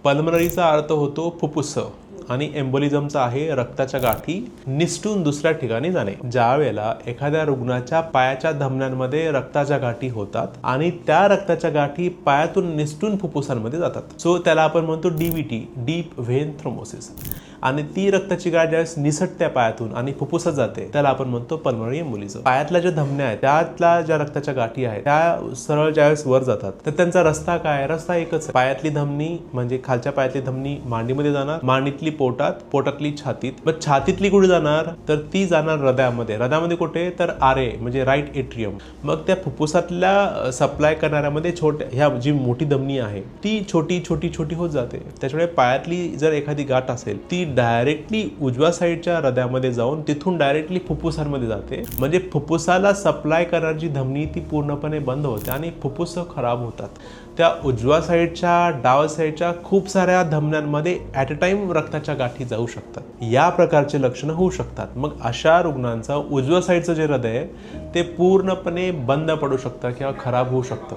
पल्मनरीचा अर्थ होतो फुफ्फुस आणि एम्बोलिझमचा आहे रक्ताच्या गाठी निसटून दुसऱ्या ठिकाणी जाणे। ज्या वेळेला एखाद्या रुग्णाच्या पायाच्या धमन्यांमध्ये रक्ताच्या गाठी होतात आणि त्या रक्ताच्या गाठी पायातून निसटून फुफ्फुसांमध्ये जातात, सो त्याला आपण म्हणतो डीव्हीटी, डीप व्हेन थ्रोम्बोसिस। आणि ती रक्ताची गाठ ज्यावेळेस निसटत्या पायातून आणि फुफ्फुसात जाते त्याला आपण म्हणतो पल्मनरी एम्बोलिझम। पायातल्या ज्या धमन्या आहेत त्यातल्या ज्या रक्ताच्या गाठी आहेत त्या सरळ ज्यावेळेस वर जातात तर त्यांचा रस्ता काय, रस्ता एकच आहे। पायातली धमनी म्हणजे खालच्या पायातली धमनी मांडीमध्ये जाणार, मांडीतली पोटात, पोटातली छातीत, मग छातीतली कुठे जाणार तर ती जाणार हृदयामध्ये, हृदयामध्ये कुठे तर आरे म्हणजे राईट एट्रियम। मग त्या फुफ्फुसातल्या सप्लाय करणाऱ्यामध्ये छोट्या ह्या जी मोठी धमनी आहे ती छोटी छोटी छोटी होत जाते। त्याच्यामुळे पायातली जर एखादी गाठ असेल ती डायरेक्टली उजव्या साईडच्या हृदयामध्ये जाऊन तिथून डायरेक्टली फुफ्फुसांमध्ये जाते, म्हणजे फुफ्फुसाला सप्लाय करणारी धमनी ती पूर्णपणे बंद होते आणि फुफ्फुस खराब होतात। त्या उजव्या साईडच्या डाव्या साईडच्या खूप साऱ्या धमन्यांमध्ये ॲट अ टाइम रक्ताच्या गाठी जाऊ शकतात। या प्रकारचे लक्षणं होऊ शकतात। मग अशा रुग्णांचं उजव्या साईडचं जे हृदय आहे ते पूर्णपणे बंद पडू शकतं किंवा खराब होऊ शकतं।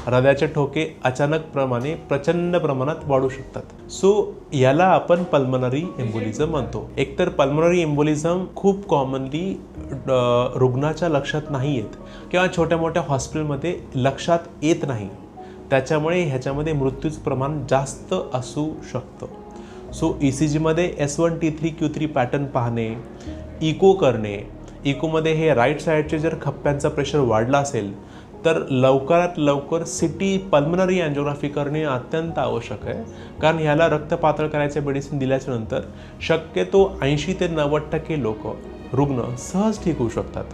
हृदयाचे ठोके अचानक प्रमाणे प्रचंड प्रमाणात वाढू शकतात। सो याला आपण पल्मनरी एम्बोलिझम म्हणतो। एकतर पल्मनरी एम्बोलिझम खूप कॉमनली रुग्णाच्या लक्षात नाही येत किंवा छोट्या मोठ्या हॉस्पिटलमध्ये लक्षात येत नाही, त्याच्यामुळे ह्याच्यामध्ये मृत्यूचं प्रमाण जास्त असू शकतं। सो ECG मध्ये S1T3Q3 पॅटर्न पाहणे, इको करणे, इकोमध्ये हे राईट साईडचे जर खप्प्यांचा प्रेशर वाढला असेल तर लवकरात लवकर सिटी पल्मनरी अँजिओग्राफी करणे अत्यंत आवश्यक आहे, कारण ह्याला रक्त पातळ करायचे मेडिसिन दिल्याच्या नंतर शक्यतो 80 ते 90% रुग्ण सहज ठीक होऊ शकतात।